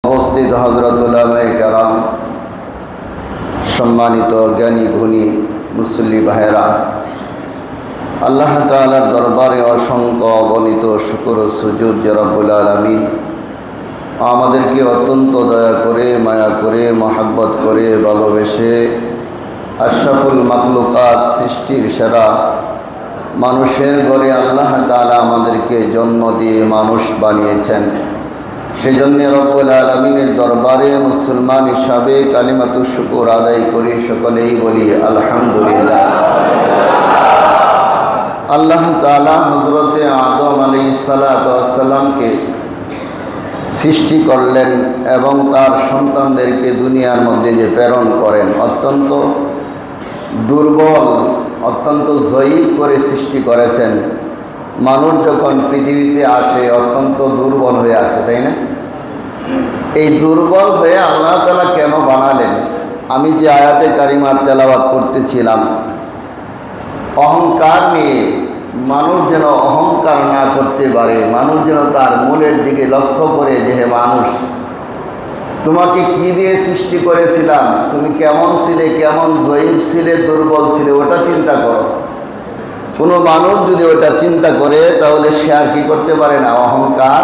উপস্থিত হযরত উলামায়ে কেরাম, সম্মানিত জ্ঞানী গুণী মুসল্লি ভাইয়েরা, আল্লাহ তাআলার দরবারে অসংখ্য অগণিত শুকর ও সুজুদ যে রব্বুল আলামিন আমাদেরকে অত্যন্ত দয়া করে, মায়া করে, মহাব্বত করে, ভালোবেসে আশরাফুল মাখলুকাত, সৃষ্টির সেরা মানুষের ঘরে আল্লাহ তাআলা আমাদেরকে জন্ম দিয়ে মানুষ বানিয়েছেন। সেজন্য রব্বুল আলামিনের দরবারে মুসলমান হিসাবে কালিমাতু শুকর আদায় করি, সকলেই বলি আলহামদুলিল্লাহ। আল্লাহ তাআলা হযরতে আদম আলাইহিস সালাতু ওয়াস সালামকে সৃষ্টি করলেন এবং তার সন্তানদেরকে দুনিয়ার মধ্যে যে প্রেরণ করেন, অত্যন্ত দুর্বল, অত্যন্ত জয়ীব করে সৃষ্টি করেছেন। মানুষ যখন পৃথিবীতে আসে অত্যন্ত দুর্বল হয়ে আসে, তাই না? এই দুর্বল হয়ে আল্লাহ তাআলা কেন বানালেন? আমি যে আয়াতে কারিমার তেলাওয়াত করতেছিলাম, অহংকার নিয়ে, মানুষ যেন অহংকার না করতে পারে, মানুষ যেন তার মূলের দিকে লক্ষ্য করে যে হে মানুষ, তোমাকে কি দিয়ে সৃষ্টি করেছিলাম, তুমি কেমন ছিলে, কেমন জয়ীব ছিলে, দুর্বল ছিলে, ওটা চিন্তা করো। কোনো মানুষ যদি ওটা চিন্তা করে তাহলে সে আর কি করতে পারে না? অহংকার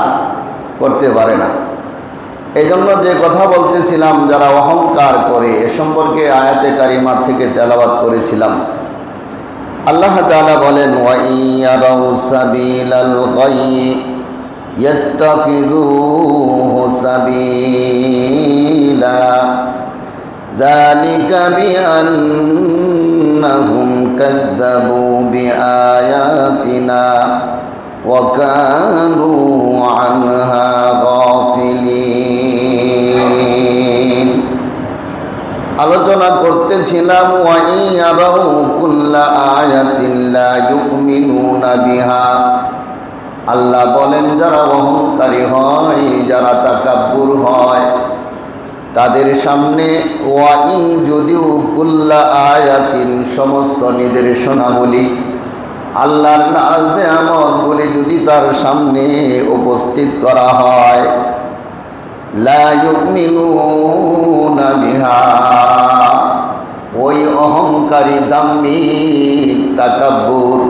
করতে পারে না। এই জন্য যে কথা বলতেছিলাম, যারা অহংকার করে এ সম্পর্কে আয়াতে কারিমা থেকে তেলাওয়াত করেছিলাম। আল্লাহ তাআলা বলেন, ওয়া ইয়ারাউ সাবিলাল গায়য়ি ইয়াত্তাখিযুহু সাবিলা যালিকা বিআন্নাহুম কাযযাবু বিআয়াতিনা ওয়া কানু আনহা গাফিলিন। আলোচনা করতেছিলাম, ওয়া ইয়ারাউ কুল্লা আয়াতিন লা ইউমিনুনা বিহা। আল্লাহ বলেন, যারা অহংকারী হয়, যারা তাকাব্বুর হয়, তাদের সামনে ওয়া ইন যদিও কুল্লা আয়াতিন, সমস্ত নিদর্শনাবলী, আল্লাহর নাজ নেয়ামত বলে যদি তার সামনে উপস্থিত করা হয়, লা ইউমিনুনা বিহা, ওই অহংকারী, দাম্মিক, তাকাব্বুর,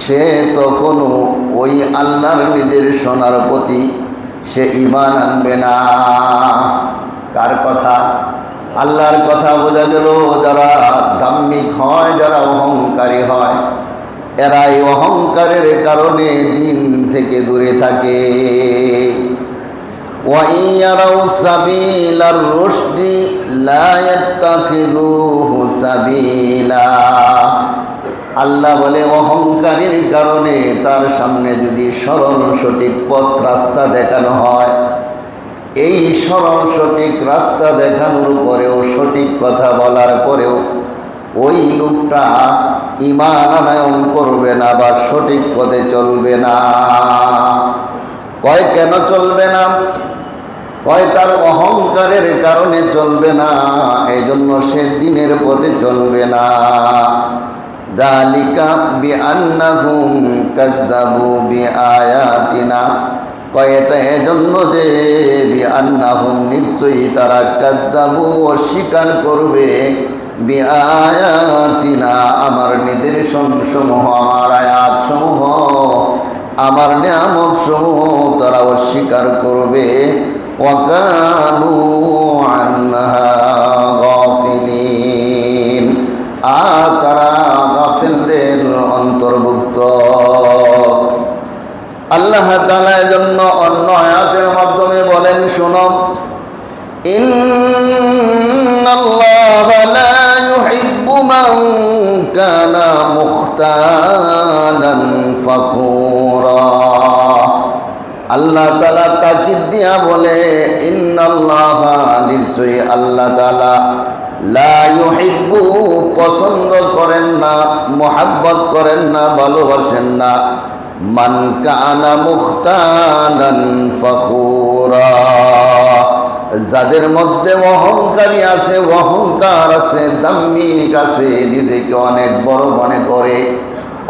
সে তখনও ওই আল্লাহর নিদর্শনার প্রতি সে ঈমান আনবে না। কার কথা? আল্লাহর কথা। বোঝা গেল যারা দাম্মিক হয়, যারা অহংকারী হয়, এরা এই অহংকারের কারণে দিন থেকে দূরে থাকে। ওয়া ইয়ারাউ সাবিলার রুশদি লা ইয়াত্তাখিযুহু সাবিলা। আল্লাহ বলে, অহংকারের কারণে তার সামনে যদি সরল সঠিক পথ রাস্তা দেখানো হয়, এই সরল সঠিক রাস্তা দেখানোর পরেও, সঠিক কথা বলার পরেও ওই লোকটা ঈমান আনয়ন করবে না বা সঠিক পথে চলবে না। কয় কেন চলবে না? কয় তার অহংকারের কারণে চলবে না, এই জন্য সে দিনের পথে চলবে না। যালিকা বিআন্নাহুম কাযযাবু বিআয়াতিনা, কয় এটা এজন্য যে বিআন্নাহুম, নিশ্চয়ই তারা, কাযযাবু, অস্বীকার করবে, বিআয়াতিনা, আমার নিদর্শন সমূহ, আমার আয়াত সমূহ, আমার নিয়ামত সমূহ তারা অস্বীকার করবে। ওয়া কানু আনহা গাফিলিন, আর তারা গাফিলদের অন্তর্ভুক্ত। আল্লাহ তাআলা এজন্য অন্য আয়াতের মাধ্যমে বলেন, শোনো, ইন্নাল্লাহা লা ইউহিব্বু মান কানা মুখতালান ফাখুরা। আল্লাহ তাআলা তাকিদ দিয়া বলে, ইন্নাল্লাহা, নিশ্চয়ই আল্লাহ তাআলা, লা ইউহিব্বু, পছন্দ করেন না, মুহাব্বত করেন না, ভালোবাসেন না, মান কানা মুখতালান ফাখুরা, যাদের মধ্যে অহংকারী আছে, অহংকার আছে, দাম্মিক আছে, নিজেকে অনেক বড় মনে করে,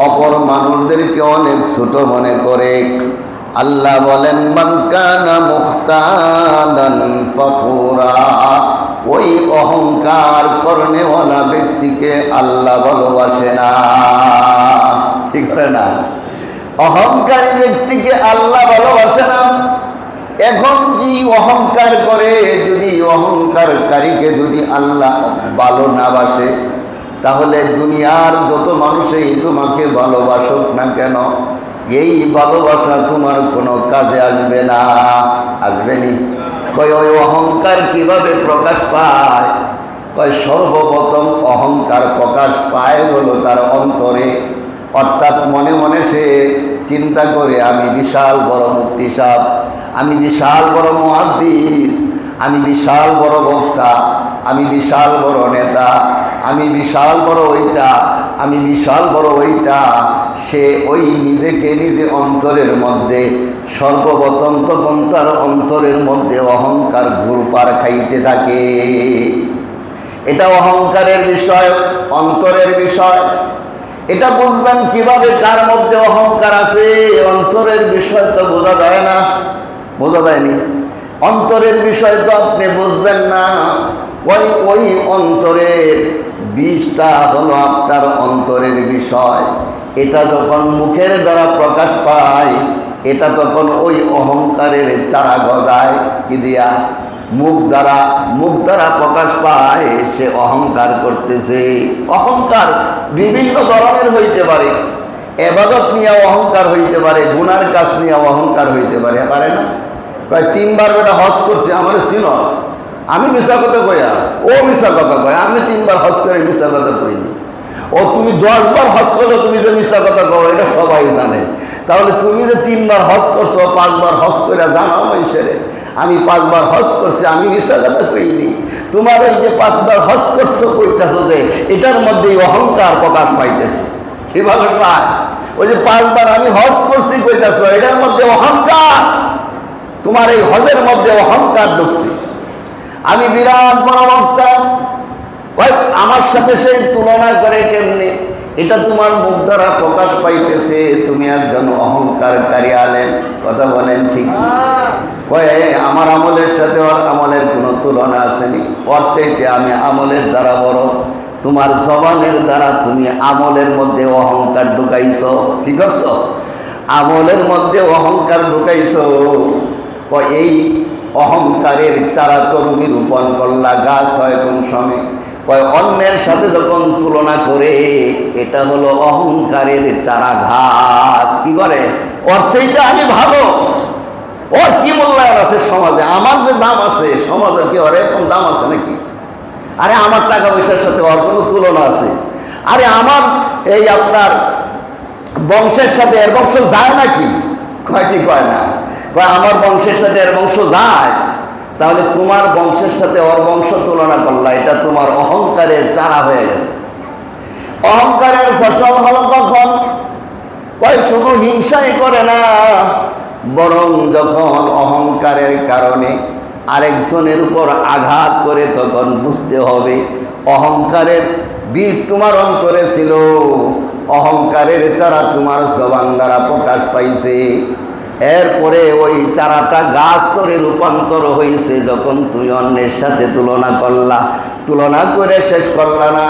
অপর মানুষদেরকে অনেক ছোট মনে করে। আল্লাহ বলেন, মান কানা মুখতালান ফখুরা, ওই অহংকার করনেওয়ালা ব্যক্তিকে আল্লাহ ভালোবাসে না। কি করে না? অহংকারী ব্যক্তিকে আল্লাহ ভালোবাসে না। এখন কি অহংকার করে, যদি অহংকারকারীকে যদি আল্লাহ ভালো না বাসে, তাহলে দুনিয়ার যত মানুষই তোমাকে ভালোবাসুক না কেন, এই ভালোবাসা তোমার কোনো কাজে আসবে না। আসবেনি? কয় ওই অহংকার কিভাবে প্রকাশ পায়? কয় সর্বপ্রথম অহংকার প্রকাশ পায় হলো তার অন্তরে, অর্থাৎ মনে মনে সে চিন্তা করে আমি বিশাল বড় মুফতি সাহেব, আমি বিশাল বড় মুহাদ্দিস, আমি বিশাল বড় বক্তা, আমি বিশাল বড় নেতা, আমি বিশাল বড় ওইটা, আমি বিশাল বড় ওইটা। সে ওই নিজেকে নিজে অন্তরের মধ্যে সর্বপ্রথম তখন তার অন্তরের মধ্যে অহংকার ঘুরপার খাইতে থাকে। এটা অহংকারের বিষয়, অন্তরের বিষয়। এটা বুঝবেন কিভাবে কার মধ্যে অহংকার আছে? অন্তরের বিষয় তো বোঝা যায় না, বোঝা যায়নি। অন্তরের বিষয় তো আপনি বুঝবেন না। ওই অন্তরের বিষটা হলো আপনার অন্তরের বিষয়। এটা যখন মুখের দ্বারা প্রকাশ পায়, এটা তখন ওই অহংকারের চারা গজায়। কি দিয়া? মুখ দ্বারা প্রকাশ পায় সে অহংকার করতেছে। অহংকার বিভিন্ন ধরনের হইতে পারে। ইবাদত নিয়ে অহংকার হইতে পারে, গুনার কাজ নিয়ে অহংকার হইতে পারে, পারে না? প্রায় 3 বার বেটা হজ করছে, আমার সিনস, আমি মিশা কথা কয়া, ও মিশা কথা কয়, আমি 3 বার হজ করে মিশা কথা কইনি। ও তুমি 10 বার হজ করলো, তুমি যে মিশা কথা কও এটা সবাই জানে। তাহলে তুমি যে 3 বার হজ করছো, 5 বার হজ করে জানাও মানুষেরে আমি 5 বার হজ করছি, আমি মিশা কথা কইনি। তোমার ওই যে 5 বার হজ করছো কইতেছো যে এটার মধ্যে অহংকার প্রকাশ পাইতেছে। কিভাবে পায়? ওই যে 5 বার আমি হজ করছি কইতেছো, এটার মধ্যে অহংকার, তোমার এই হজের মধ্যে অহংকার ঢুকছে। আমি বিরাট বড় বক্তা, ওই আমার সাথে সেই তুলনা করে কেমনি? এটা তোমার মুখ দ্বারা প্রকাশ পাইতেছে তুমি একজন অহংকারকারী আলেম। কথা বলেন ঠিক? কয়ে আমার আমলের সাথে ওর আমলের কোনো তুলনা আসেনি, ওর চাইতে আমি আমলের দ্বারা বড়। তোমার জবানের দ্বারা তুমি আমলের মধ্যে অহংকার ঢুকাইছ। কি করছো? আমলের মধ্যে অহংকার ঢুকাইছ। এই অহংকারের চারা তরুমি রোপণ করলা, গাছ হয় কোন সময়? কয় অন্যের সাথে যখন তুলনা করে, এটা হলো অহংকারের চারা ঘাস। কি করে? ওর চাইতে আমি ভালো, ওর কি মূল্যায়ন আছে সমাজে, আমার যে দাম আছে সমাজের কি ওর এরকম দাম আছে নাকি? আরে আমার টাকা পয়সার সাথে ওর কোনো তুলনা আছে? আরে আমার এই আপনার বংশের সাথে এর বংশ যায় নাকি? কয় কি কয় না? কয় আমার বংশের সাথে এর বংশ যায়। তাহলে তোমার বংশের সাথে ওর বংশ তুলনা করলা, এটা তোমার অহংকারের চারা হয়ে গেছে। অহংকারের ফসল হলো কখন? কয় শুধু হিংসাই করে না, বরং যখন অহংকারের কারণে আরেকজনের উপর আঘাত করে, তখন বুঝতে হবে অহংকারের বীজ তোমার অন্তরে ছিল, অহংকারের চারা তোমার জবান দ্বারা প্রকাশ পাইছে। এরপরে ওই চারাটা গাছ তরে রূপান্তর হয়েছে যখন তুমি অন্যের সাথে তুলনা করলা। তুলনা করে শেষ করলা না,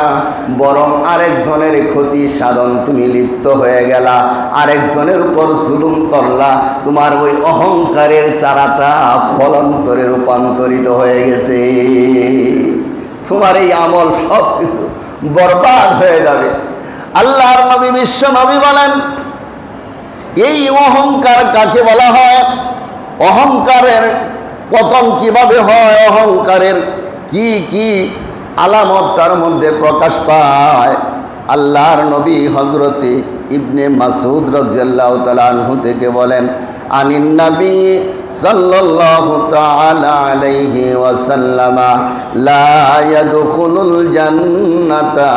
বরং আরেকজনের ক্ষতি সাধন তুমি লিপ্ত হয়ে গেলা, আরেকজনের উপর জুলুম করলা। তোমার ওই অহংকারের চারাটা ফলন্তরে রূপান্তরিত হয়ে গেছে। তোমার এই আমল সব কিছু বরবাদ হয়ে যাবে। আল্লাহর নবী, বিশ্ব নবী বলেন, এই অহংকার কাকে বলা হয়? অহংকারের পতন কিভাবে হয়? অহংকারের কি কি আলামত তার মধ্যে প্রকাশ পায়? আল্লাহর নবী হযরতে ইবনে মাসউদ রাদিয়াল্লাহু তাআলা আনহু থেকে বলেন, আনিন নবী সাল্লাল্লাহু তাআলা আলাইহি ওয়াসাল্লামা লা ইয়াদখুলুল জান্নাতা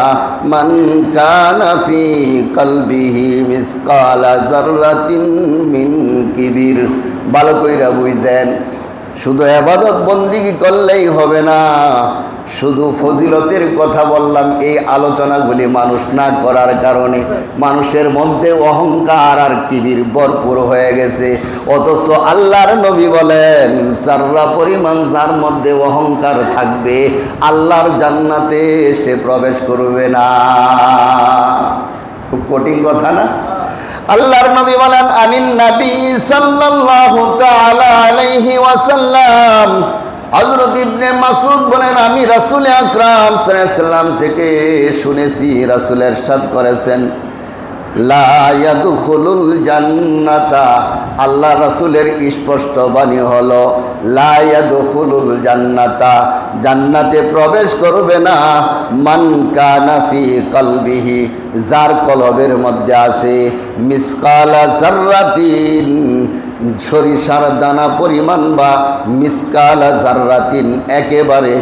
মান কানা ফি কলবিহি মিসকালা যাররাতিন মিন কিবির। ভালো কইরা বুঝেন, শুধু ইবাদত বন্দেগী করলেই হবে না, শুধু ফজিলতের কথা বললাম, এই আলোচনাগুলি মানুষ না করার কারণে মানুষের মধ্যে অহংকার আর কিবির ভরপুর হয়ে গেছে। অথচ আল্লাহর নবী বলেন, যাররা পরিমাণ যার মধ্যে অহংকার থাকবে আল্লাহর জান্নাতে সে প্রবেশ করবে না। খুব কঠিন কথা না? আল্লাহর নবী বলেন, আনিন নবী সাল্লাল্লাহু তাআলা আলাইহি ওয়াসাল্লাম, হযরত ইবনে মাসউদ বলেন, আমি রাসূল আকরাম সাল্লাল্লাহু আলাইহি ওয়াসাল্লাম থেকে শুনেছি, রাসূল ইরশাদ করেছেন, লা ইয়াদখুলুল জান্নাতা, আল্লাহ রাসূলের স্পষ্ট বাণী হলো, লা ইয়াদখুলুল জান্নাতা, জান্নাতে প্রবেশ করবে না, মান কানা ফি কলবিহি, যার কলবের মধ্যে আছে মিসকালা যাররাতিন, সরিষার দানা পরিমাণ বা মিসকালা জাররাতিন, একেবারে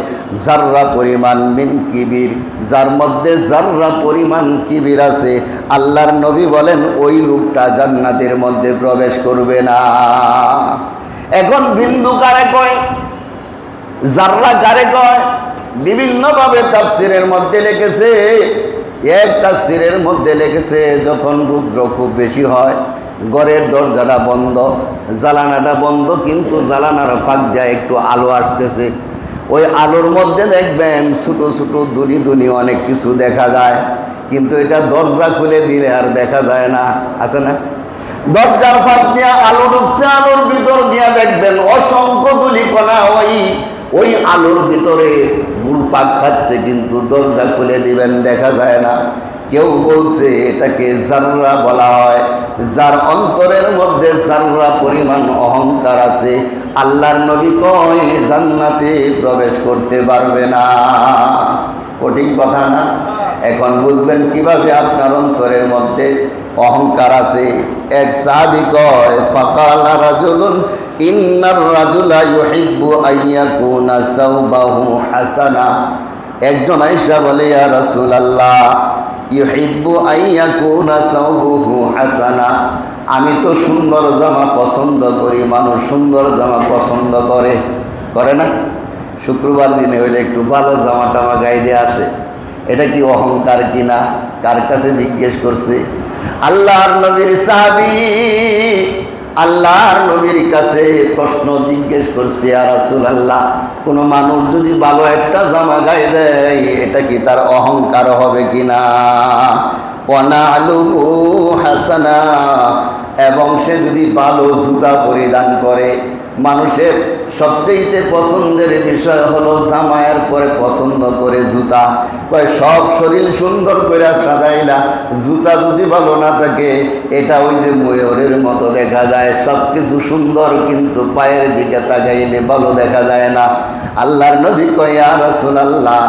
জাররা পরিমাণ, মিন কিবির, যার মধ্যে জাররা পরিমাণ কিবির আছে, আল্লাহর নবী বলেন ওই লোকটা জান্নাতের মধ্যে প্রবেশ করবে না। এখন বিন্দু কারে কয়, জাররা কারে কয়, বিভিন্নভাবে তাফসিরের মধ্যে লিখেছে। এক তাফসিরের মধ্যে লিখেছে, যখন রৌদ্র খুব বেশি হয়, ঘরের দরজাটা বন্ধ, জ্বালানাটা বন্ধ, কিন্তু জ্বালানার ফাঁক দিয়ে একটু আলো আসতেছে, ওই আলোর মধ্যে দেখবেন ছোটো ছোটো দুনি দুনি অনেক কিছু দেখা যায়, কিন্তু এটা দরজা খুলে দিলে আর দেখা যায় না, আছে না? দরজার ফাঁক দিয়ে আলো ঢুকছে, আলোর ভিতর দিয়ে দেখবেন অসংখ্য ধূলিকণা ওই আলোর ভিতরে ঘুরপাক খাচ্ছে, কিন্তু দরজা খুলে দিবেন দেখা যায় না। কেউ বলছে এটাকে জাররা বলা হয়, যার অন্তরের মধ্যে জাররা পরিমাণ অহংকার আছে, আল্লাহর নবী কয় জান্নাতে প্রবেশ করতে পারবে না। কঠিন কথা না? এখন বুঝবেন কিভাবে আপনার অন্তরের মধ্যে অহংকার আছে। এক সাহাবী কয়, ফাকালা রাজুলুন ইন্নার রাজুলা ইউহিব্বু আইয়াকুনা সাওবাহু হাসানা, একজন আয়েশা বলে, ইয়া রাসূলুল্লাহ, ইউহিব্বু আইয়াকুনা সাওবুহু হাসানা, আমি তো সুন্দর জামা পছন্দ করি, মানুষ সুন্দর জামা পছন্দ করে না? শুক্রবার দিনে হইলে একটু ভালো জামা টামা গায়ে দিয়ে আসে, এটা কি অহংকার কিনা? কার কাছে জিজ্ঞেস করছে? আল্লাহর নবীর সাহাবী আল্লাহর নবীর কাছে প্রশ্ন জিজ্ঞেস করছে, ইয়া রাসূলুল্লাহ, কোনো মানুষ যদি ভালো একটা জামা গায়ে দেয় এটা কি তার অহংকার হবে কিনা? ওয়ানালুহু হাসানা, এবং সে যদি ভালো জুতা পরিধান করে, মানুষের সবচেয়ে পছন্দের বিষয় হলো জামায়ের পরে পছন্দ করে জুতা। কয় সব শরীর সুন্দর করে সাজাইলা, জুতা যদি ভালো না থাকে এটা ওই যে ময়ূরের মতো দেখা যায়, সব কিছু সুন্দর কিন্তু পায়ের দিকে তাকাইলে ভালো দেখা যায় না। আল্লাহর নবী কয়, ইয়া রাসূলুল্লাহ,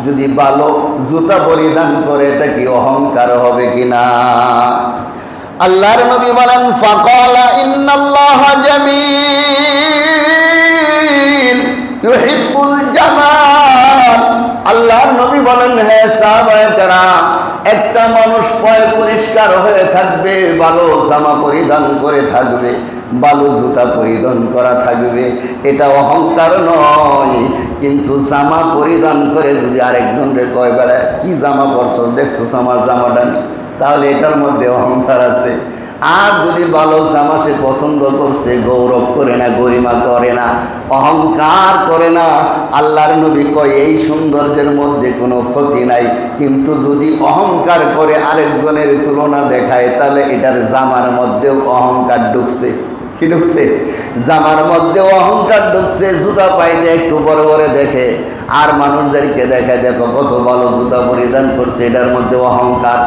যদি ভালো জুতা পরিধান করে এটা কি অহংকার হবে কিনা? আল্লাহর নবী বলেন, ফাকালা ইন্নাল্লাহা জামিল ইউহিব্বুল জামাল, আল্লাহর নবী বলেন, হে সাহাবায়ে কেরাম, একটা মানুষ পয় পরিষ্কার হয়ে থাকবে, ভালো জামা পরিধান করে থাকবে, ভালো জুতা পরিধান করা থাকবে, এটা অহংকার নয়। কিন্তু জামা পরিধান করে যদি আরেকজনকে কয়, বেড়া কি জামা পরছ, দেখছো আমার জামাটা নেই, তাহলে এটার মধ্যে অহংকার আছে। আর যদি ভালো জামা সে পছন্দ করছে, গৌরব করে না, গরিমা করে না, অহংকার করে না, আল্লাহর নবী কয় এই সৌন্দর্যের মধ্যে কোনো ক্ষতি নাই। কিন্তু যদি অহংকার করে আরেকজনের তুলনা দেখায়, তাহলে এটার জামার মধ্যেও অহংকার ঢুকছে। কি ঢুকছে? জামার মধ্যে অহংকার ঢুকছে। জুতা পাইলে একটু বড় বড় দেখে, আর মানুষদেরকে দেখে, দেখো কত ভালো জুতা পরিধান করছে, এটার মধ্যে অহংকার।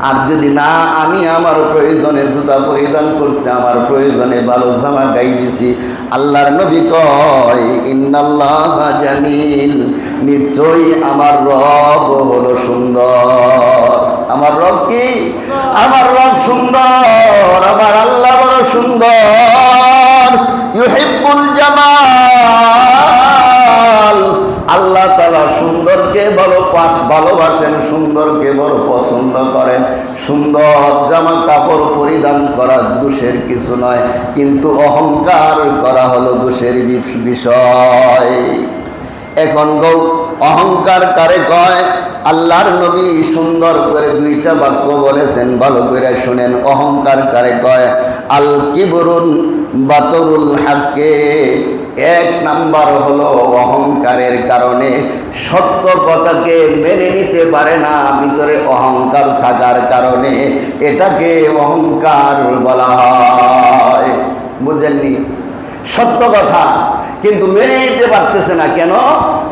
আর যদি না, আমি আমার প্রয়োজনে জুতা পরিধান করছি, আমার প্রয়োজনে ভালো জামা গাই দিছি, আল্লাহর নবী কয় ইন্নাল্লাহা জামিল, নিশ্চয়ই আমার রব হলো সুন্দর। আমার রব কি? আমার রব সুন্দর, আমার আল্লাহ বড় সুন্দর। ইউহিব্বুল জামাল, আল্লাহ তাআলা সুন্দরকে ভালোবাসেন, সুন্দরকে বড় পছন্দ করেন। সুন্দর জামা কাপড় পরিধান করা দোষের কিছু নয়, কিন্তু অহংকার করা হলো দোষের বিষয়। এখন অহংকার কারে কয়? আল্লাহর নবী সুন্দর করে দুইটা বাক্য বলেছেন, ভালো করে শুনেন। অহংকার কারে কয়? আল কিবরুন বাতরুল হাক্কে। এক নাম্বার হলো অহংকারের কারণে সত্য কথাকে মেনে নিতে পারে না, ভিতরে অহংকার থাকার কারণে এটাকে অহংকার বলা হয়। বুঝেননি? সত্য কথা কিন্তু মেনে নিতে পারতেছে না, কেন?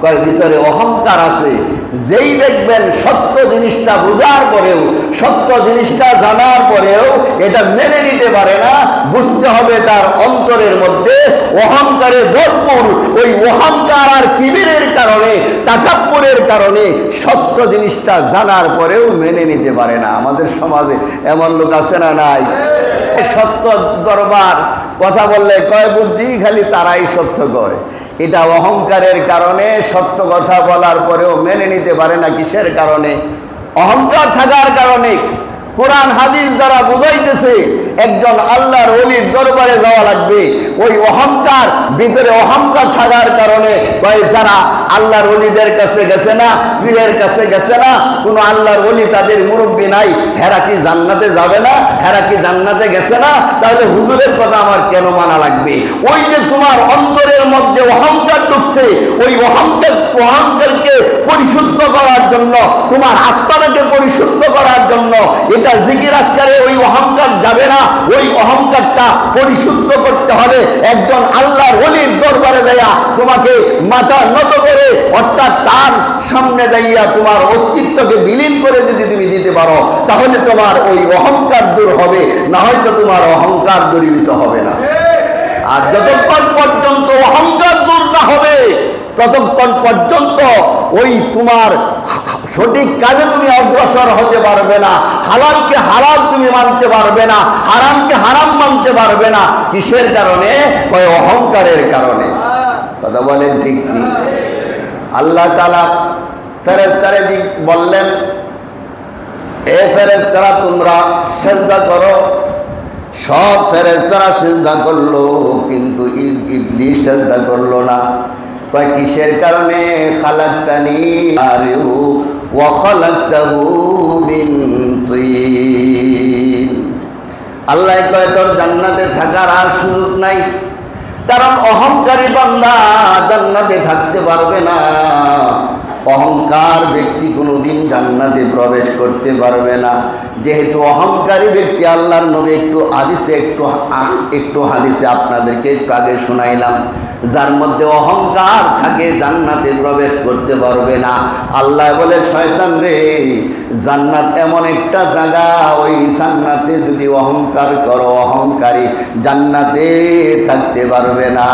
কয় ভিতরে অহংকার আছে। যেই দেখবেন সত্য জিনিসটা বোঝার পরেও, সত্য জিনিসটা জানার পরেও এটা মেনে নিতে পারে না, বুঝতে হবে তার অন্তরের মধ্যে অহংকারে ভরপুর। ওই অহংকার আর কিবিরের কারণে, তাকাব্বুরের কারণে সত্য জিনিসটা জানার পরেও মেনে নিতে পারে না। আমাদের সমাজে এমন লোক আছে না নাই? সত্য দরবার কথা বললে কয় বুঝছি খালি তারাই সত্য কয়। এটা অহংকারের কারণে সত্য কথা বলার পরেও মেনে নিতে পারে না। কিসের কারণে? অহংকার থাকার কারণে। কোরআন হাদিস দ্বারা বুঝাইতেছে একজন আল্লাহর ওলির দরবারে যাওয়া লাগবে। ওই অহংকার, ভিতরে অহংকার থাকার কারণে যারা আল্লাহর ওলিদের কাছে গেছে না, পীরের কাছে গেছে না, কোনো আল্লাহর ওলি তাদের মুরব্বী নাই, হেরা কি জান্নাতে যাবে না? হেরা কি জান্নাতে গেছে না? তাহলে হুজুরের কথা আমার কেন মানা লাগবে? ওই যে তোমার অন্তরের মধ্যে অহংকার ঢুকছে, ওই অহংকারকে পরিশুদ্ধ করার জন্য, তোমার আত্মাটাকে পরিশুদ্ধ করার জন্য এটা জিকির আজকারে ওই অহংকার যাবে না। ওই অহংকারটা পরিশুদ্ধ করতে হবে একজন আল্লাহর ওলির দরবারে যাইয়া, তোমাকে মাথা নত করে, অর্থাৎ তার সামনে যাইয়া তোমার অস্তিত্বকে বিলীন করে যদি তুমি দিতে পারো, তাহলে তোমার ওই অহংকার দূর হবে, না হয়তো তোমার অহংকার দূরীভূত হবে না। আর যতক্ষণ পর্যন্ত অহংকার দূর না হবে, ততক্ষণ পর্যন্ত ওই তোমার সঠিক কাজে তুমি অগ্রসর হতে পারবে না। হালালকে হালাল তুমি মানতে পারবে না, হারামকে হারাম মানতে পারবে না। কিসের কারণে? ওই অহংকারের কারণে। কথা বলেন ঠিক কি? আল্লাহ তাআলা ফেরেশতারে বললেন, এ ফেরেশতারা তোমরা সিজদা করো। সব ফেরেশতারা সিজদা করলো, কিন্তু ইবলিস সিজদা করলো না। কয় কিসের কারণে? খালাকতানি আরু ওয়া খালাকতাহু মিন তিন। আল্লাহ কয় তোর জান্নাতে থাকার আর সুযোগ নাই, কারণ অহংকারী বান্দা জান্নাতে থাকতে পারবে না। অহংকার ব্যক্তি কোনোদিন জান্নাতে প্রবেশ করতে পারবে না। যেহেতু অহংকারী ব্যক্তি, আল্লাহর নবী একটু হাদিসে আপনাদেরকে একটু আগে শোনাইলাম, যার মধ্যে অহংকার থাকে জান্নাতে প্রবেশ করতে পারবে না। আল্লাহ বলে, শয়তান রে, জান্নাত এমন একটা জায়গা, ওই জান্নাতে যদি অহংকার করো, অহংকারী জান্নাতে থাকতে পারবে না।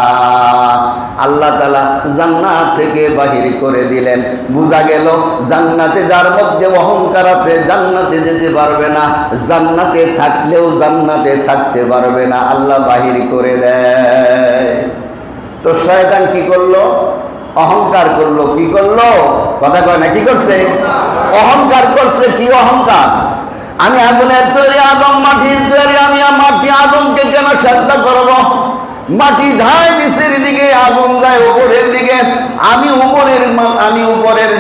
আল্লাহ তাআলা জান্নাত থেকে বাহির করে দিলেন। বোঝা গেল জান্নাতে যার মধ্যে অহংকার আছে জান্নাতে যেতে পারবে না, জান্নাতে থাকলেও জান্নাতে থাকতে পারবে না, আল্লাহ বাহির করে দেয়। তো শয়তান কি করলো? অহংকার করলো। কি করলো? কথা কয় না, কি করছে? অহংকার করছে। কি অহংকার? আমি আগুনের তৈরি, আদম মাটির তৈরি, আমি মাটি আদমকে কেন সিজদা করব? মাটি যায় নিচের দিকে, আগুন যায় উপরের দিকে। আমি উপরের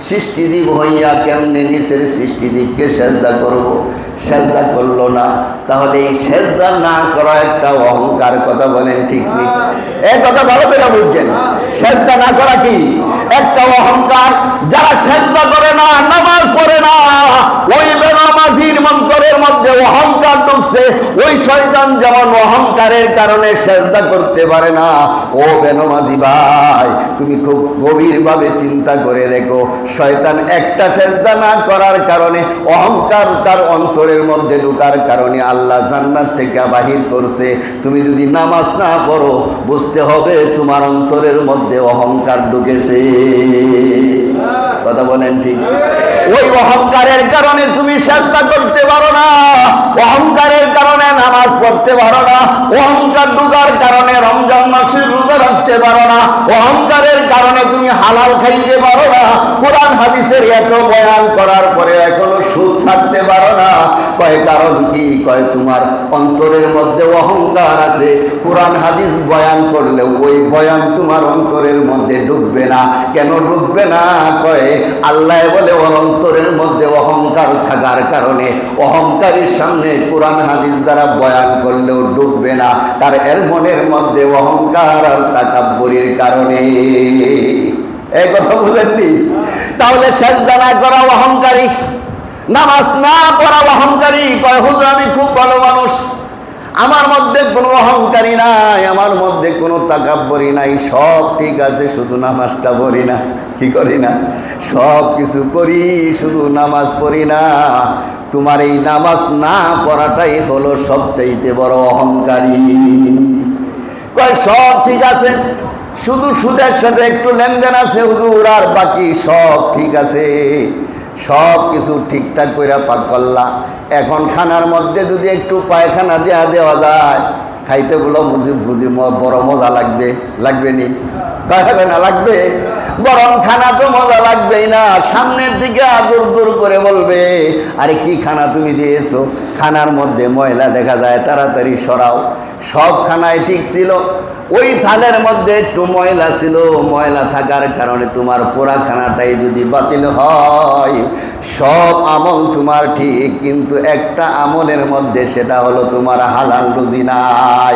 সৃষ্টিজীব হইয়া কেমনে নিচের সৃষ্টিজীবকে সিজদা করব? সিজদা করলো না। তাহলে এই সিজদা না করা একটা অহংকার। কথা বলেন ঠিক নেই? এই কথা ভালো করে বুঝছেন? সিজদা না করা কি একটা অহংকার। যারা সিজদা করে না, নামাজ পড়ে না, ওই বেনামাজির অন্তরের মধ্যে অহংকার ঢুকছে। ওই শয়তান যেমন অহংকারের কারণে সিজদা করতে পারে না, ও বেনামাজি ভাই, তুমি খুব গভীরভাবে চিন্তা করে দেখো, শয়তান একটা সিজদা না করার কারণে, অহংকার তার অন্তরের মধ্যে ঢোকার কারণে আল্লাহ জান্নাত থেকে বাহির করছে। তুমি যদি নামাজ না পড়ো, বুঝতে হবে তোমার অন্তরের মধ্যে অহংকার ঢুকেছে। কথা বলেন ঠিক? ওই অহংকারের কারণে তুমি সিজদা করতে পারো না, অহংকারের কারণে নামাজ পড়তে পারো না, অহংকার ঢোকার কারণে রমজান মাসে রোজা রাখতে পারো না, অহংকারের কারণে তুমি হালাল খাইতে পারো না, কোরআন হাদিসের এত বয়ান করার পরে এখনো সুদ ছাড়তে পারো না। কয় কারণ কি? কয় তোমার অন্তরের মধ্যে অহংকার আছে, কোরআন হাদিস বয়ান করলেও ওই বয়ান তোমার অন্তরের মধ্যে ঢুকবে না। কেন ঢুকবে না? কয় আল্লাহ বলে ওর অন্তরের মধ্যে অহংকার থাকার কারণে অহংকারীর সামনে কোরআন হাদিস দ্বারা বয়ান করলেও ঢুকবে না, তার এর মনের মধ্যে অহংকার আর তাকাব্বুরির কারণে। এই কথা বুঝেননি? তাহলে সিজদা না করা অহংকারী, নামাজ না পড়া অহংকারী। কয় হুজুর আমি খুব ভালো মানুষ, আমার মধ্যে কোনো অহংকারী নাই, আমার মধ্যে কোনো তাকাব্বুরি নাই, সব ঠিক আছে, শুধু নামাজটা পড়ি না। কি করি না? সব কিছু করি, শুধু নামাজ পড়ি না। তোমার এই নামাজ না পড়াটাই হলো সবচাইতে বড় অহংকারী। কয় সব ঠিক আছে, শুধু সুদের সাথে একটু লেনদেন আছে হুজুর, আর বাকি সব ঠিক আছে, সব কিছু ঠিকঠাক করে পাক করলা। এখন খানার মধ্যে যদি একটু পায়খানা দেওয়া যায়, খাইতে গুলো বুঝি বুঝি বড় মজা লাগবে, লাগবে নি? না লাগবে, বরং খানা তো মজা লাগবেই না, সামনের দিকে দূর দূর করে বলবে আরে কি খানা তুমি দিয়েছো, খানার মধ্যে ময়লা দেখা যায়, তাড়াতাড়ি সরাও। সব খানায় ঠিক ছিল, ওই থালের মধ্যে একটু ময়লা ছিল, ময়লা থাকার কারণে তোমার পোড়া খানাটাই যদি বাতিল হয়, সব আমল তোমার ঠিক, কিন্তু একটা আমলের মধ্যে সেটা হলো তোমার হালাল রুজি নাই।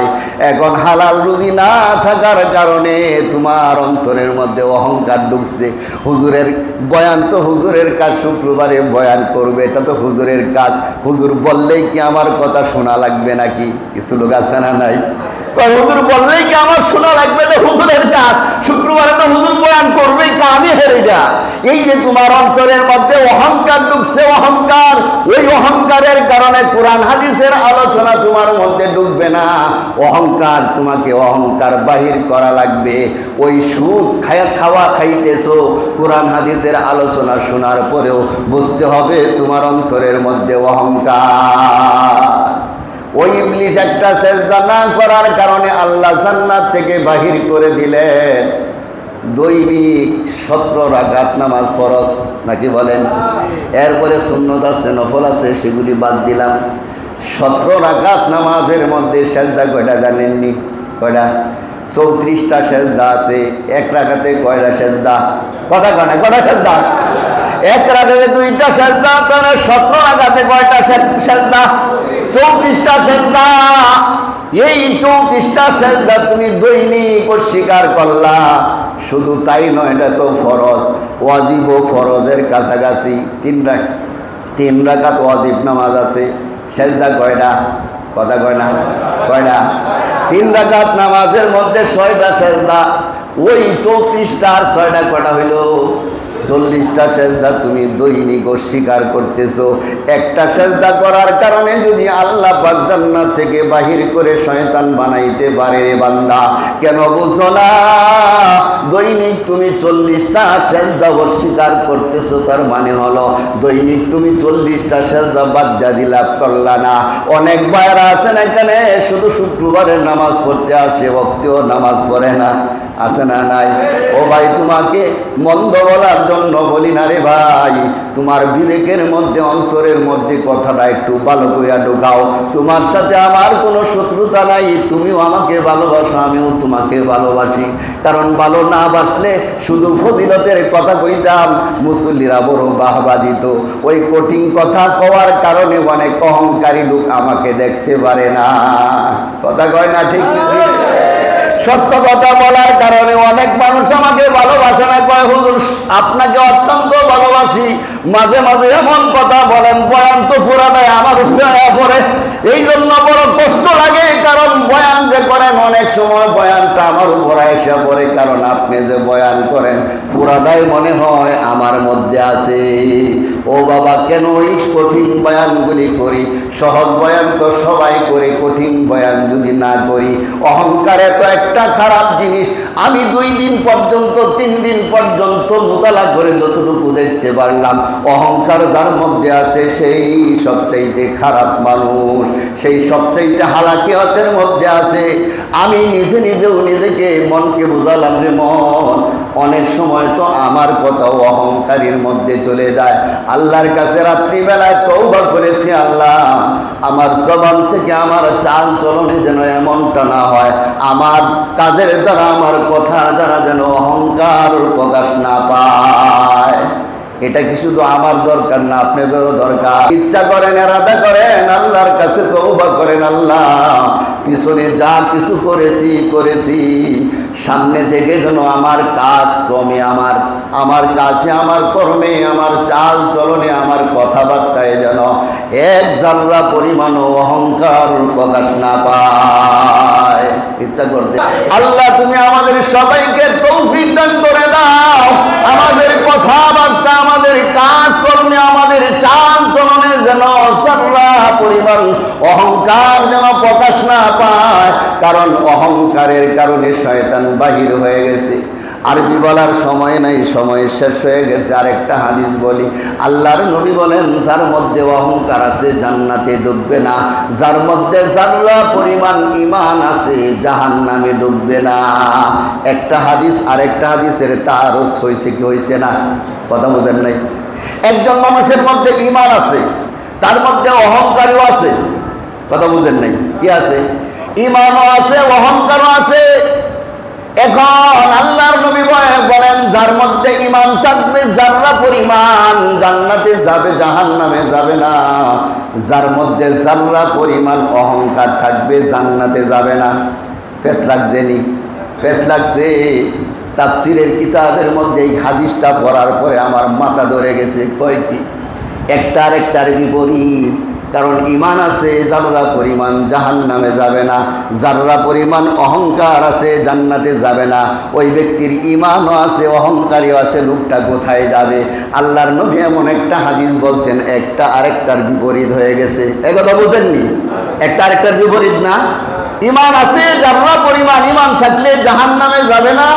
এখন হালাল রুজি না থাকার কারণে তোমার অন্তরের মধ্যে অহংকার ঢুকছে। হুজুরের বয়ান তো হুজুরের কাজ, শুক্রবারে বয়ান করবে, এটা তো হুজুরের কাজ, হুজুর বললেই কি আমার কথা শোনা লাগবে নাকি? কিছু লোক আছে না নাই? হুজুর বললেই কি আমার শোনা লাগবে? না হুজুরের কাজ, শুক্রবারে তো হুজুর বয়ান করবেই, আমি হেরেটা। এই যে তোমার অন্তরের মধ্যে অহংকার ঢুকছে, অহংকার, ওই অহংকারের কারণে কোরআন হাদিসের আলোচনা তোমার মধ্যে ঢুকবে না। অহংকার, তোমাকে অহংকার বাহির করা লাগবে। ওই সুদ খাওয়া খাইতেছো, কোরআন হাদিসের আলোচনা শোনার পরেও বুঝতে হবে তোমার অন্তরের মধ্যে অহংকার। ওই ইবলিস একটা সেজদা না করার কারণে আল্লাহ জান্নাত থেকে বাহির করে দিলেন। দৈনিক 17 রাকাত নামাজ ফরজ, নাকি বলেন? এরপরে সুন্নত আছে, নফল আছে, সেগুলি বাদ দিলাম। 17 রাকাত নামাজের মধ্যে সেজদা কয়টা জানেননি? কয়টা? 34টা সেজদা আছে। এক রাকাতে কয়টা সেজদা? কথা কয়, কয়টা সেজদা? এক রাকাতে 2টা সেজদা, তাহলে 17 রাকাতে কয়টা সেজদা? 34টা সেজদা। এই 34টা সেজদা তুমি দৈনিক স্বীকার করলা। শুধু তাই নয়, এটা তো ফরজ, ওয়াজিব ও ফরজের কাছাকাছি। 3 রাকাত ওয়াজিব নামাজ আছে। সেজদা কয়টা? কথা কয় না, কয়টা? 3 রাকাত নামাজের মধ্যে 6টা সেজদা। ওই 34টার 6টা কয়টা হইল? 40টা সেজদা তুমি দৈনিক স্বীকার করতেছো। একটা সেজদা করার কারণে যদি আল্লাহ পাক জান্নাত থেকে বাহির করে শয়তান বানাইতে পারে রে বান্দা, কেন বুঝো না? দৈনিক তুমি 40টা সেজদা অস্বীকার করতেছো, তার মানে হলো দৈনিক তুমি 40টা সেজদা বাদদাদি লাভ করলা না। অনেক ভাইরা আছেন এখানে শুধু শুক্রবারের নামাজ পড়তে আসে, ওয়াক্তেও নামাজ পড়ে না, আছে না নাই? ও ভাই, তোমাকে মন্দ বলার জন্য বলি না রে ভাই, তোমার বিবেকের মধ্যে, অন্তরের মধ্যে কথাটা একটু ভালো কইরা ঢোকাও। তোমার সাথে আমার কোনো শত্রুতা নাই, তুমিও আমাকে ভালোবাসো, আমিও তোমাকে ভালোবাসি। কারণ ভালো না বাসলে শুধু ফজিলতের কথা কইতাম, মুসল্লিরা বড় বাহবা দিত। ওই কঠিন কথা কওয়ার কারণে অনেক অহংকারী লোক আমাকে দেখতে পারে না। কথা কয় না? ঠিক না? সত্য কথা বলার কারণে অনেক মানুষ আমাকে ভালোবাসে না। কয় হুজুর আপনাকে অত্যন্ত ভালোবাসি, মাঝে মাঝে এমন কথা বলেন, বয়ান তো পুরাটাই আমার উপরে পড়ে, এই জন্য বড় কষ্ট লাগে। কারণ বয়ান যে করেন, অনেক সময় বয়ানটা আমার উপরে এসে পড়ে, কারণ আপনি যে বয়ান করেন পুরাটাই মনে হয় আমার মধ্যে আছে। ও বাবা, কেন ওই কঠিন বয়ানগুলি করি? সহজ বয়ান তো সবাই করে, কঠিন বয়ান যদি না করি। অহংকারে তো একটা খারাপ জিনিস। আমি 2 দিন পর্যন্ত, 3 দিন পর্যন্ত মোতালা করে যতটুকু দেখতে পারলাম, অহংকার যার মধ্যে আছে সেই সবচাইতে খারাপ মানুষ, সেই সবচাইতে হালাকিয়াতের মধ্যে আছে। আমি নিজেও নিজেকে মনকে বুঝালাম, রে মন, অনেক সময় তো আমার কথাও অহংকারীর মধ্যে চলে যায়। আল্লাহর কাছে রাত্রিবেলায় তওবা করেছি, আল্লাহ আমার জবান থেকে আমার চাল চলনে যেন এমনটা না হয়, আমার কাজের দ্বারা আমার কথার দ্বারা যেন অহংকার প্রকাশ না পায়। এটা কি শুধু আমার দরকার না, আপনাদেরও দরকার। ইচ্ছা করেন, এরাদা করেন, আল্লাহর কাছে তওবা করেন, আল্লাহ পিছনে যা কিছু করেছি সামনে থেকে যেন আমার কাজ কমে, আমার কাছে, আমার কর্মে, আমার চাল চলনে, আমার কথাবার্তায় যেন এক জাররা পরিমাণ অহংকার প্রকাশ না পায়। ইচ্ছা করতে আল্লাহ তুমি আমাদের সবাইকে তৌফিক দান করে দাও, আমাদের কথাবার্তা, আমাদের কাজ কর্মে, আমাদের চাল চলনে যেন জাররা পরিমাণ অহংকার যেন প্রকাশ না পায়। কারণ অহংকারের কারণে শয়তান বাহির হয়ে গেছে। আরবি বলার সময় নাই, সময় শেষ হয়ে গেছে। আরেকটা হাদিস বলি, আল্লাহর নবী বলেন, যার মধ্যে অহংকার আছে জান্নাতে ঢুকবে না, যার মধ্যে জাররা পরিমাণ ঈমান আছে জাহান্নামে ঢুকবে না। একটা হাদিস আরেকটা হাদিসের তারস হয়েছে কি হয়েছে না? কথা বুঝেন নাই? একজন মানুষের মধ্যে ঈমান আছে, তার মধ্যে অহংকারও আছে। কথা বুঝেন নাই? কি আছে? ঈমানও আছে, অহংকারও আছে। এখন আল্লাহর নবী বলেন, যার মধ্যে ঈমান থাকবে জাররা পরিমাণ জান্নাতে যাবে, জাহান্নামে যাবে না। যার মধ্যে জাররা পরিমাণ অহংকার থাকবে জান্নাতে যাবে না। পেশ লাগছে নি? পেশ লাগছে। তাফসিরের কিতাবের মধ্যে এই হাদিসটা পড়ার পরে আমার মাথা ধরে গেছে। কয় কি? একটা আরেকটার বিপরীত। কারণ ঈমান আছে, জাররা পরিমাণ জাহান্নামে যাবে না, জাররা পরিমাণ অহংকার আছে জান্নাতে যাবে না। ওই ব্যক্তির ঈমানও আছে, অহংকারীও আছে, লোকটা কোথায় যাবে? আল্লাহর নবী এমন একটা হাদিস বলছেন, একটা আরেকটার বিপরীত হয়ে গেছে। এই কথা বুঝেননি? একটা আরেকটার বিপরীত না? ঈমান আছে, জাররা পরিমাণ ঈমান থাকলে জাহান্নামে যাবে না,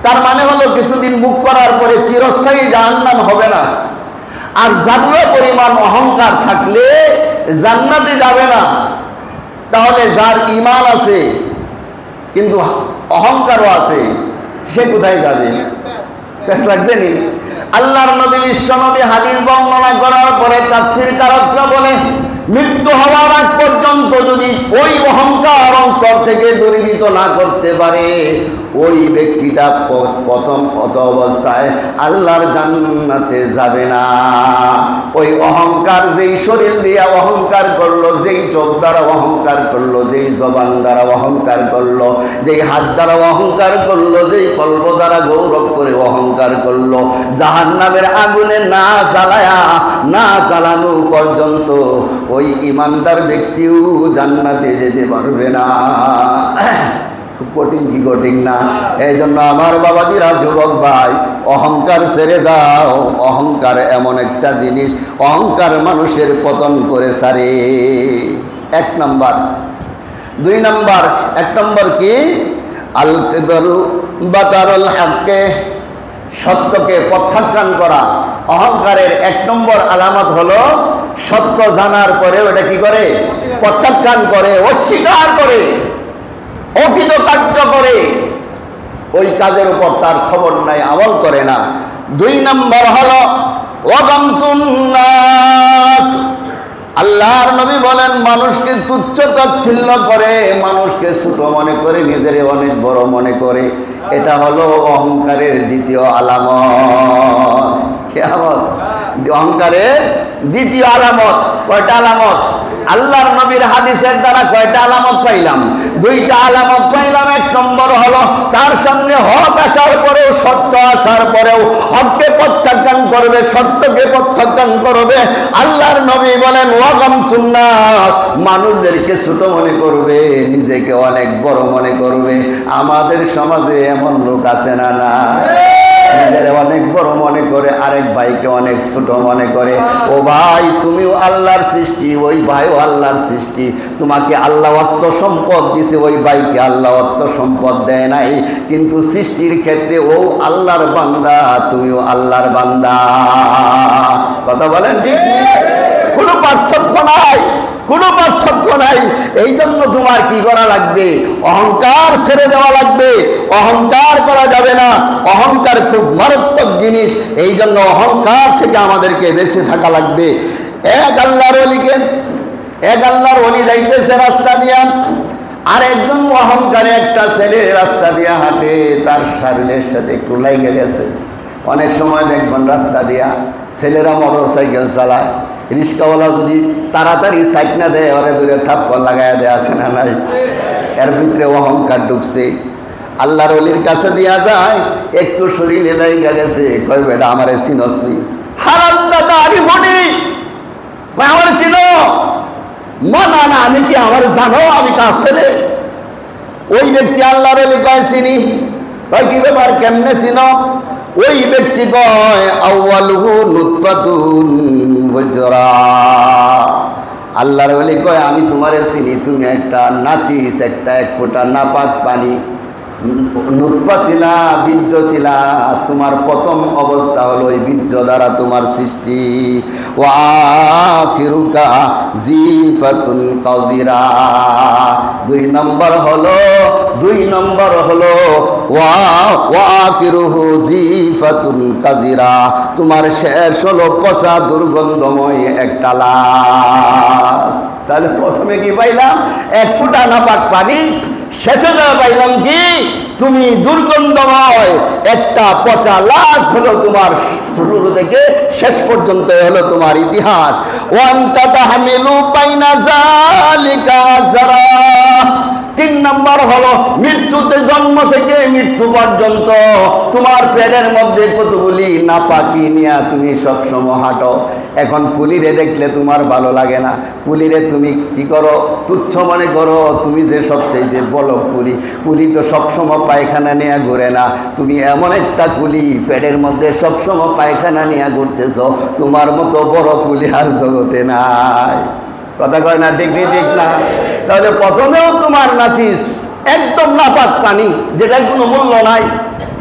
তার মানে হলো কিছুদিন মুখ করার পরে চিরস্থায়ী জাহান্নাম হবে না। আর জাররা পরিমাণ অহংকার থাকলে জান্নাতে যাবে না। তাহলে যার ঈমান আছে কিন্তু অহংকারও আছে, সে কোথায় যাবে? পেশ লাগছে নি? আল্লাহর নবী বিশ্বনবী হাদিস বর্ণনা করার পরে তাফসীরকারকরা বলে, মৃত্যু হওয়ার আগ পর্যন্ত যদি ওই অহংকার অন্তর থেকে দূরীভূত না করতে পারে, ওই ব্যক্তিটা প্রথম অবস্থায় আল্লাহর জান্নাতে যাবে না। ওই অহংকার, যেই শরীর দিয়ে অহংকার করলো, যেই চোখ দ্বারা অহংকার করলো, যেই জবান দ্বারা অহংকার করলো, যেই হাত দ্বারা অহংকার করলো, যেই কল্প দ্বারা গৌরব করে অহংকার করলো, জাহান্নামের আগুনে না জ্বালানো পর্যন্ত ওই ইমানদার ব্যক্তিও জান্নাতে যেতে পারবে না। খুব কঠিন কি কঠিন না? এই জন্য আমার বাবাজিরা, যুবক ভাই, অহংকার ছেড়ে দাও। অহংকার এমন একটা জিনিস, অহংকার মানুষের পতন করে সারে। এক নম্বর। দুই নম্বর, এক নম্বর কি? আল কিবরু বাতারুল হককে, সত্যকে প্রত্যাখ্যান করা। অহংকারের এক নম্বর আলামত হলো সত্য জানার পরে ওটা কি করে? প্রত্যাখ্যান করে, অস্বীকার করে, অকৃতকার্য করে, ওই কাজের উপর তার খবর নাই, আমল করে না। দুই নম্বর হলো ওয়াগামতুন নাস। আল্লাহর নবী বলেন, মানুষকে তুচ্ছ তাচ্ছিল্য করে, মানুষকে ছোট মনে করে, নিজের অনেক বড় মনে করে। এটা হলো অহংকারের দ্বিতীয় আলামত। কি আলামত? অহংকারের দ্বিতীয় আলামত। কয়টা আলামত? আল্লাহর নবীর হাদিসের দ্বারা কয়টা আলামত পাইলাম? দুইটা আলামত পাইলাম। এক নম্বর হলো তার সামনে হক আসার পরেও, সত্য আসার পরেও হককে প্রত্যাখ্যান করবে, সত্যকে প্রত্যাখ্যান করবে। আল্লাহর নবী বলেন, ওয়াগামতুন নাস, মানুষদেরকে ছোট মনে করবে, নিজেকে অনেক বড় মনে করবে। আমাদের সমাজে এমন লোক আছে না? না, নিজের অনেক বড় মনে করে, আরেক ভাই ভাইকে অনেক ছোট মনে করে। ও ভাই, তুমিও আল্লাহর সৃষ্টি, ওই ভাইও আল্লাহর সৃষ্টি। তোমাকে আল্লাহ অর্থ সম্পদ দিছে, ওই ভাইকে আল্লাহ অর্থ সম্পদ দেয় নাই, কিন্তু সৃষ্টির ক্ষেত্রে ও আল্লাহর বান্দা, তুমিও আল্লাহর বান্দা। কথা বলেন ঠিক? কোনো পার্থক্য নাই, কোনো পার্থক্য নাই। এই জন্য তোমার কি করা লাগবে? অহংকার ছেড়ে দেওয়া লাগবে। অহংকার করা যাবে না। অহংকার খুব মারাত্মক জিনিস। এই জন্য অহংকার থেকে আমাদেরকে বেঁচে থাকা লাগবে। এক আল্লাহর ওলি যাইতেছে রাস্তা দিয়া, আর একজন অহংকারে একটা ছেলে রাস্তা দিয়া হাঁটে, তার শরীরের সাথে একটু লেগে গেছে। অনেক সময় দেখবেন রাস্তা দিয়া ছেলেরা মোটর সাইকেল চালায়, রিক্সাওয়ালা যদি তাড়াতাড়ি সাইড না দেয়, ওরে দূরে থাপ্পড় লাগাইয়া দেয়, আছে না নাই? এর ভিতরে অহংকার ঢুকছে। আল্লাহর ওলির কাছে দিয়া যায়, একটু শরীরে লেগে গেছে, কই বেটা আমারে চিনস নি? হারাম দাদা আরিফনি, আমার চিনো? না না, আমি কি আমার জানো? আমি কার ছেলে? ওই ব্যক্তি আল্লাহর ওলি কয় চিনি। কয় কি ব্যাপার, কেমনে চিনো? ওই ব্যক্তি কয় আউয়ালুহু নুতফাতুন হুজরা। আল্লাহর ওলি কয় আমি তোমারে চিনি, তুমি একটা নাচিস, একটা এক ফোঁটা নাপাক পানি, নুতফা ছিলা, বীর্য ছিলা। তোমার প্রথম অবস্থা হলো ওই বীর্য দ্বারা তোমার সৃষ্টি। ওয়া আখিরুকা জিফাতুন কাযিরা। দুই নম্বর হলো ওয়া আখিরুহু জিফাতুন কাযিরা। তোমার শেষ হলো পচা দুর্গন্ধময় একটা লাশ। তাহলে প্রথমে কি পাইলাম? এক ফোঁটা নাপাক পানি। শেষে পাইলাম কি? তুমি দুর্গন্ধময় একটা পচা লাশ হলো তোমার শুরু থেকে শেষ পর্যন্ত হলো তোমার ইতিহাস। ওয়ান্তা তাহমিলু বাইনা যালিকা যারা। 3 নম্বর হলো মৃত্যুতে, জন্ম থেকে মৃত্যু পর্যন্ত তোমার পেটের মধ্যে কতগুলি নাপাকি নিয়ে তুমি সবসময় হাঁটো। এখন কুলিরে দেখলে তোমার ভালো লাগে না, কুলিরে তুমি কি করো? তুচ্ছ মনে করো। তুমি যে সবচেয়ে বলো কুলি তো সবসময় পায়খানা নিয়ে ঘুরে না। তুমি এমন একটা কুলি, পেটের মধ্যে সবসময় পায়খানা নিয়ে ঘুরতেছ। তোমার মতো বড় কুলি আর জগতে নাই। কথা কয় না? ঠিক না? তাহলে প্রথমেও তোমার নাচিস একদম নাপাক পানি, যেটার কোনো মূল্য নাই,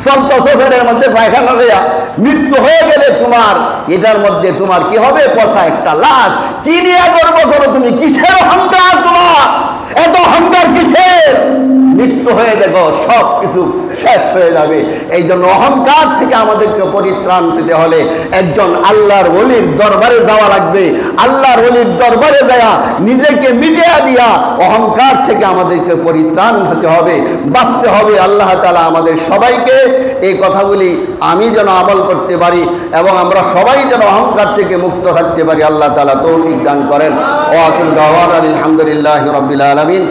চলতো চোখের মধ্যে পায়খানা দেয়া। মৃত্যু হয়ে গেলে তোমার এটার মধ্যে তোমার কি হবে? পচা একটা লাশ। কি নিয়ে গর্ব করো তুমি? কিসের অহংকার তোমার? এত অহংকার কিসের? মৃত্যু হয়ে দেখো সব কিছু শেষ হয়ে যাবে। এই জন্য অহংকার থেকে আমাদেরকে পরিত্রাণ পেতে হলে একজন আল্লাহর ওলির দরবারে যাওয়া লাগবে। আল্লাহর ওলির দরবারে যাওয়া, নিজেকে মিটিয়ে দিয়া অহংকার থেকে আমাদেরকে পরিত্রাণ হতে হবে, বাঁচতে হবে। আল্লাহ তাআলা আমাদের সবাইকে এই কথাগুলি আমি যেন আমল করতে পারি এবং আমরা সবাই যেন অহংকার থেকে মুক্ত থাকতে পারি। আল্লাহ তাআলা তৌফিক দান করেন। ওয়া আখিরু দাওয়ানা আলহামদুলিল্লাহি রাব্বিল আলামিন।